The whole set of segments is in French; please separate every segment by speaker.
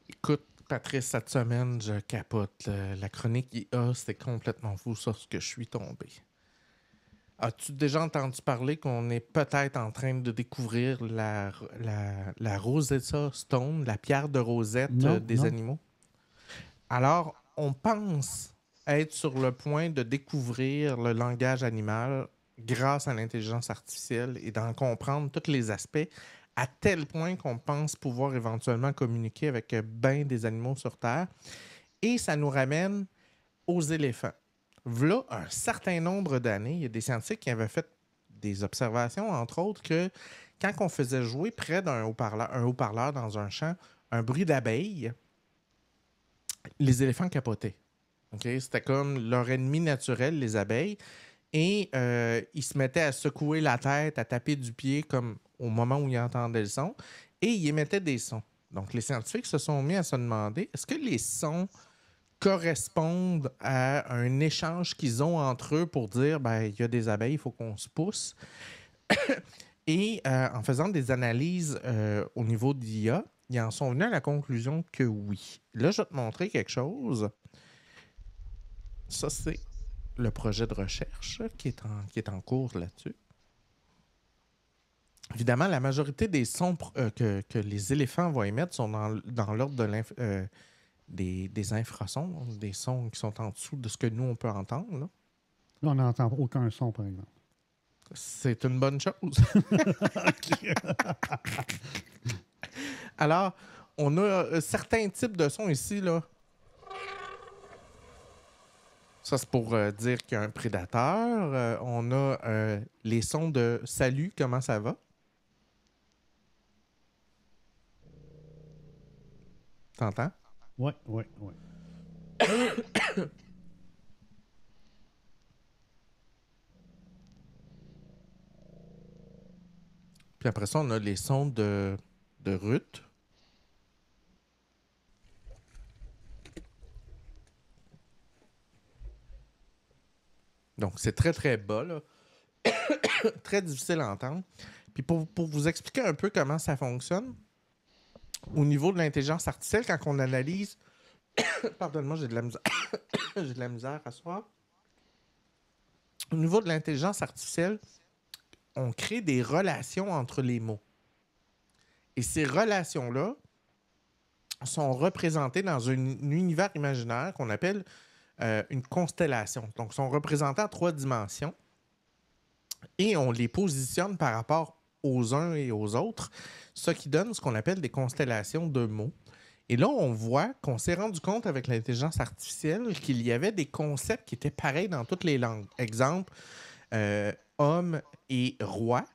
Speaker 1: Écoute, Patrice, cette semaine, je capote. La chronique IA, c'était complètement fou sur ce que je suis tombé. As-tu déjà entendu parler qu'on est peut-être en train de découvrir la Rosetta Stone, la pierre de Rosette des animaux? Alors, on pense être sur le point de découvrir le langage animal grâce à l'intelligence artificielle et d'en comprendre tous les aspects à tel point qu'on pense pouvoir éventuellement communiquer avec bien des animaux sur Terre. Et ça nous ramène aux éléphants. V'là un certain nombre d'années, il y a des scientifiques qui avaient fait des observations, entre autres, que quand on faisait jouer près d'un haut-parleur dans un champ, un bruit d'abeilles, les éléphants capotaient. Okay? C'était comme leur ennemi naturel, les abeilles. Et ils se mettaient à secouer la tête, à taper du pied comme au moment où ils entendaient le son. Et ils émettaient des sons. Donc, les scientifiques se sont mis à se demander, est-ce que les sons correspondent à un échange qu'ils ont entre eux pour dire, ben, il y a des abeilles, il faut qu'on se pousse. Et en faisant des analyses au niveau d'IA, ils en sont venus à la conclusion que oui. Là, je vais te montrer quelque chose. Ça, c'est le projet de recherche qui est en cours là-dessus. Évidemment, la majorité des sons que les éléphants vont émettre sont dans l'ordre de des infrasons, des sons qui sont en dessous de ce que nous, on peut entendre. Là,
Speaker 2: on n'entend aucun son, par exemple.
Speaker 1: C'est une bonne chose. Alors, on a certains types de sons ici, là. Ça, c'est pour dire qu'il y a un prédateur. On a les sons de « Salut, comment ça va? » T'entends?
Speaker 2: Oui.
Speaker 1: Puis après ça, on a les sons de Ruth. Donc, c'est très, très bas, là. Très difficile à entendre. Puis pour vous expliquer un peu comment ça fonctionne, au niveau de l'intelligence artificielle, quand on analyse... Pardonne-moi, j'ai de la misère. J'ai de la misère à soir. Au niveau de l'intelligence artificielle, on crée des relations entre les mots. Et ces relations-là sont représentées dans un univers imaginaire qu'on appelle une constellation. Donc, sont représentées à 3 dimensions et on les positionne par rapport aux uns et aux autres, ce qui donne ce qu'on appelle des constellations de mots. Et là, on voit qu'on s'est rendu compte avec l'intelligence artificielle qu'il y avait des concepts qui étaient pareils dans toutes les langues. Exemple, homme et roi,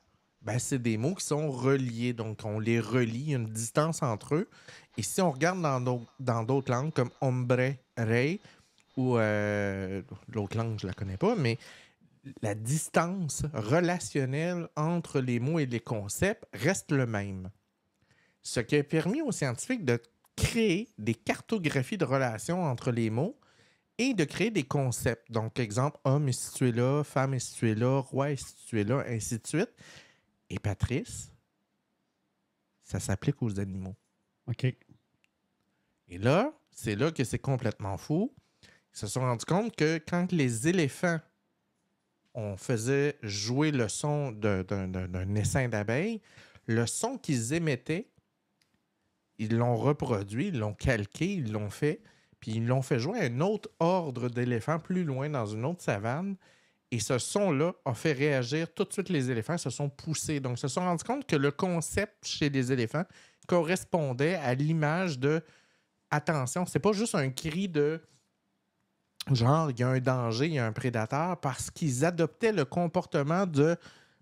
Speaker 1: ben, c'est des mots qui sont reliés. Donc, on les relie, il y a une distance entre eux. Et si on regarde dans d'autres langues comme hombre, rey, ou l'autre langue, je ne la connais pas, mais la distance relationnelle entre les mots et les concepts reste le même. Ce qui a permis aux scientifiques de créer des cartographies de relations entre les mots et de créer des concepts. Donc, exemple, homme est situé là, femme est située là, roi est situé là, ainsi de suite. Et Patrice, ça s'applique aux animaux.
Speaker 2: OK.
Speaker 1: Et là, c'est là que c'est complètement fou. Ils se sont rendus compte que quand les éléphants, on faisait jouer le son d'un essaim d'abeilles, le son qu'ils émettaient, ils l'ont reproduit, ils l'ont calqué, ils l'ont fait, puis ils l'ont fait jouer à un autre ordre d'éléphants plus loin dans une autre savane. Et ce son-là a fait réagir tout de suite les éléphants, se sont poussés. Donc, ils se sont rendus compte que le concept chez les éléphants correspondait à l'image de « attention ». C'est pas juste un cri de genre, il y a un danger, il y a un prédateur, parce qu'ils adoptaient le comportement de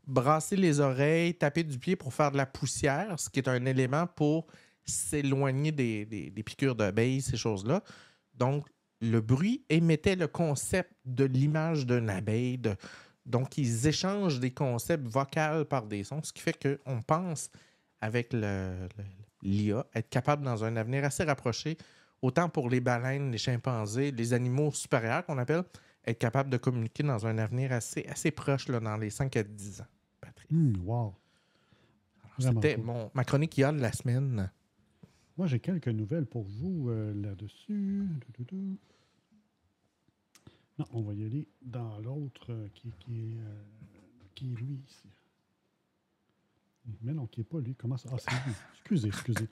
Speaker 1: brasser les oreilles, taper du pied pour faire de la poussière, ce qui est un élément pour s'éloigner des piqûres d'abeilles, ces choses-là. Donc, le bruit émettait le concept de l'image d'une abeille. Donc, ils échangent des concepts vocaux par des sons, ce qui fait qu'on pense, avec l'IA, être capable dans un avenir assez rapproché, autant pour les baleines, les chimpanzés, les animaux supérieurs qu'on appelle, être capable de communiquer dans un avenir assez proche, là, dans les 5 à 10 ans, Patrice.
Speaker 2: Wow.
Speaker 1: Alors, c'était ma chronique IA de la semaine.
Speaker 2: Moi, j'ai quelques nouvelles pour vous là-dessus. Non, on va y aller dans l'autre qui est lui ici. Mais non, qui n'est pas lui. Comment ça? Ah, c'est lui. Excusez.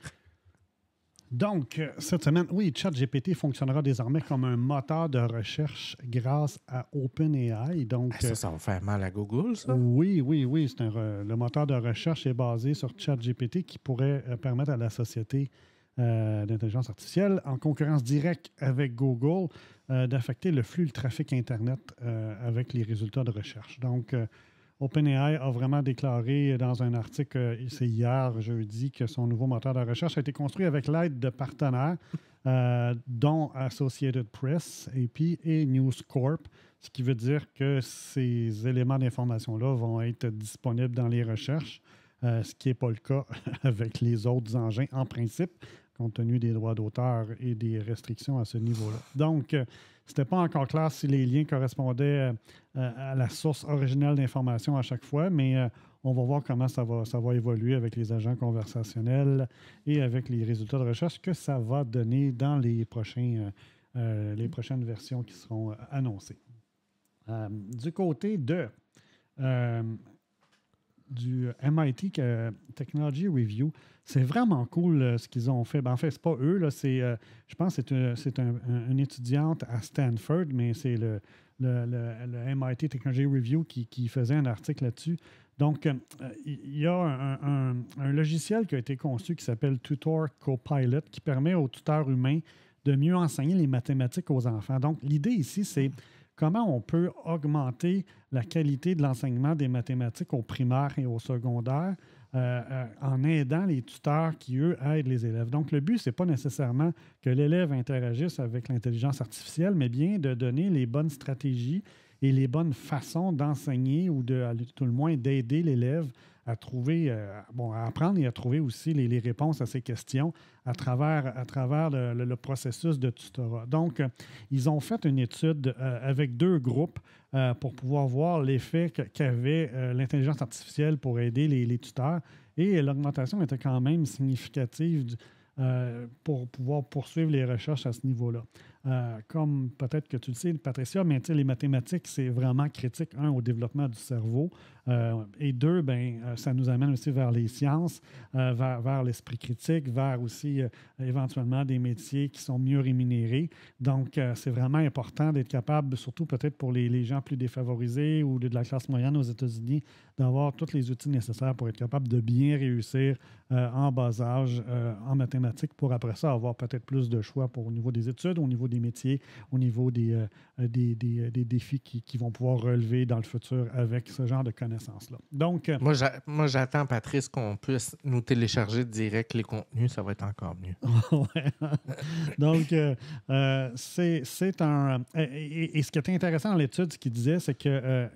Speaker 2: Donc, cette semaine, oui, ChatGPT fonctionnera désormais comme un moteur de recherche grâce à OpenAI. Donc,
Speaker 1: ça va faire mal à Google, ça?
Speaker 2: Oui. Le moteur de recherche est basé sur ChatGPT qui pourrait permettre à la société d'intelligence artificielle, en concurrence directe avec Google, d'affecter le flux, le trafic Internet avec les résultats de recherche. Donc, OpenAI a vraiment déclaré dans un article, c'est hier, jeudi, que son nouveau moteur de recherche a été construit avec l'aide de partenaires, dont Associated Press et News Corp, ce qui veut dire que ces éléments d'information-là vont être disponibles dans les recherches, ce qui n'est pas le cas avec les autres engins en principe, compte tenu des droits d'auteur et des restrictions à ce niveau-là. Donc, ce n'était pas encore clair si les liens correspondaient à la source originale d'information à chaque fois, mais on va voir comment ça va évoluer avec les agents conversationnels et avec les résultats de recherche que ça va donner dans les prochaines versions qui seront annoncées. Du côté du MIT Technology Review, c'est vraiment cool ce qu'ils ont fait. En fait, ce n'est pas eux, là, je pense que c'est une étudiante à Stanford, mais c'est le MIT Technology Review qui faisait un article là-dessus. Donc, il y a un logiciel qui a été conçu qui s'appelle Tutor Copilot qui permet aux tuteurs humains de mieux enseigner les mathématiques aux enfants. Donc, l'idée ici, c'est comment on peut augmenter la qualité de l'enseignement des mathématiques au primaire et au secondaire en aidant les tuteurs qui, eux, aident les élèves. Donc, le but, ce n'est pas nécessairement que l'élève interagisse avec l'intelligence artificielle, mais bien de donner les bonnes stratégies et les bonnes façons d'enseigner ou tout le moins d'aider l'élève à trouver, à apprendre et à trouver aussi les réponses à ces questions à travers le processus de tutorat. Donc, ils ont fait une étude avec 2 groupes pour pouvoir voir l'effet qu'avait l'intelligence artificielle pour aider les tuteurs. Et l'augmentation était quand même significative pour pouvoir poursuivre les recherches à ce niveau-là. Comme peut-être que tu le sais, Patricia, mais les mathématiques, c'est vraiment critique, au développement du cerveau, et 2, ça nous amène aussi vers les sciences, vers l'esprit critique, vers aussi éventuellement des métiers qui sont mieux rémunérés. Donc, c'est vraiment important d'être capable, surtout peut-être pour les gens plus défavorisés ou de la classe moyenne aux États-Unis, d'avoir tous les outils nécessaires pour être capable de bien réussir en bas âge en mathématiques pour après ça avoir peut-être plus de choix au niveau des études, au niveau des métiers, au niveau des défis qui vont pouvoir relever dans le futur avec ce genre de connaissances-là. Donc,
Speaker 1: moi, j'attends, Patrice, qu'on puisse nous télécharger direct les contenus. Ça va être encore mieux.
Speaker 2: Donc, c'est un... Et ce qui était intéressant dans l'étude, ce qu'il disait, c'est qu'il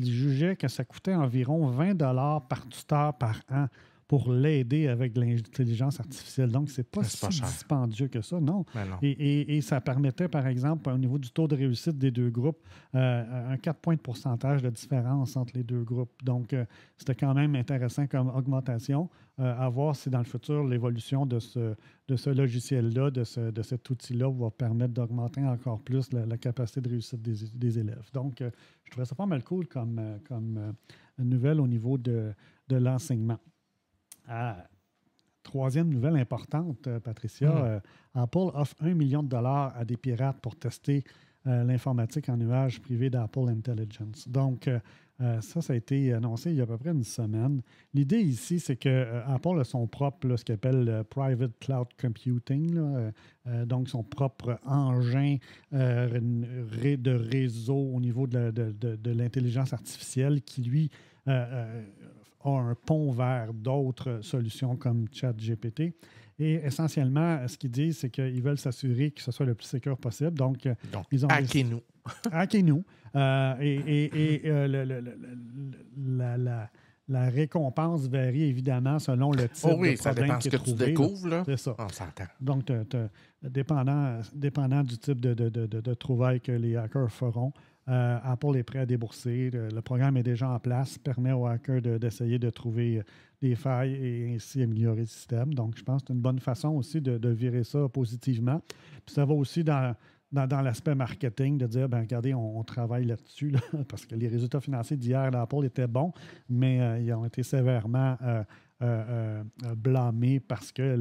Speaker 2: jugeait que ça coûtait environ 20 $ par tuteur par an pour l'aider avec l'intelligence artificielle. Donc, c'est pas si dispendieux que ça, non.
Speaker 1: Non.
Speaker 2: Et ça permettait, par exemple, au niveau du taux de réussite des 2 groupes, un 4 points de pourcentage de différence entre les 2 groupes. Donc, c'était quand même intéressant comme augmentation. À voir si dans le futur, l'évolution de ce logiciel-là, de cet outil-là, va permettre d'augmenter encore plus la capacité de réussite des élèves. Donc, je trouvais ça pas mal cool comme nouvelle au niveau de l'enseignement. Troisième nouvelle importante, Patricia, Apple offre $1 million à des pirates pour tester l'informatique en nuage privé d'Apple Intelligence. Donc, ça a été annoncé il y a à peu près une semaine. L'idée ici, c'est que Apple a son propre, ce qu'il appelle Private Cloud Computing, donc son propre engin de réseau au niveau de l'intelligence artificielle qui, lui, a un pont vers d'autres solutions comme ChatGPT. Et essentiellement, ce qu'ils disent, c'est qu'ils veulent s'assurer que ce soit le plus sécur possible. Donc ils ont
Speaker 1: hackez-nous.
Speaker 2: Hackez-nous. la récompense varie évidemment selon le type
Speaker 1: Oh oui,
Speaker 2: de
Speaker 1: ça
Speaker 2: problème
Speaker 1: dépend
Speaker 2: qui
Speaker 1: ce
Speaker 2: est
Speaker 1: que tu
Speaker 2: trouvé.
Speaker 1: découvres, là.
Speaker 2: C'est ça.
Speaker 1: On s'entend.
Speaker 2: Donc, dépendant du type de trouvailles que les hackers feront, Apple est prêt à débourser. Le programme est déjà en place, permet aux hackers d'essayer de trouver des failles et ainsi améliorer le système. Donc, je pense que c'est une bonne façon aussi de virer ça positivement. Puis ça va aussi dans l'aspect marketing, de dire, ben regardez, on travaille là-dessus, là, parce que les résultats financiers d'hier d'Apple étaient bons, mais ils ont été sévèrement blâmés parce que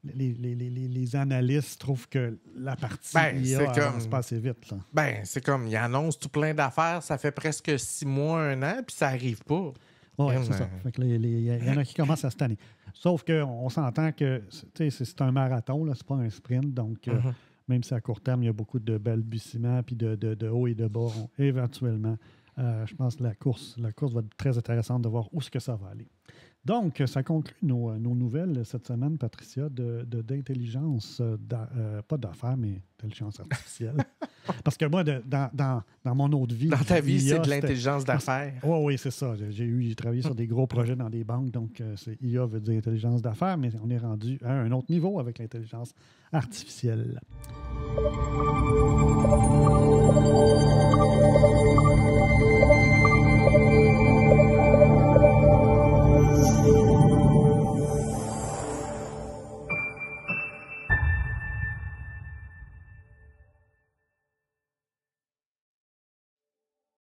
Speaker 2: les analystes trouvent que la partie IA avance pas assez vite. Là.
Speaker 1: Ben, c'est comme, ils annoncent tout plein d'affaires, ça fait presque 6 mois, 1 an, puis ça n'arrive pas.
Speaker 2: Oui, c'est ça. Fait que il y en a qui commencent à cette année. Sauf qu'on s'entend que c'est un marathon, ce n'est pas un sprint. Donc, même si à court terme, il y a beaucoup de balbutiements, puis de haut et de bas, éventuellement, je pense que la course va être très intéressante de voir où est-ce que ça va aller. Donc, ça conclut nos nouvelles cette semaine, Patricia, d'intelligence, pas d'affaires, mais d'intelligence artificielle. Parce que moi, dans mon autre vie...
Speaker 1: Dans ta vie,
Speaker 2: IA,
Speaker 1: c'est de l'intelligence d'affaires.
Speaker 2: Oui, c'est ça. J'ai travaillé sur des gros projets dans des banques, donc IA veut dire intelligence d'affaires, mais on est rendu à un autre niveau avec l'intelligence artificielle.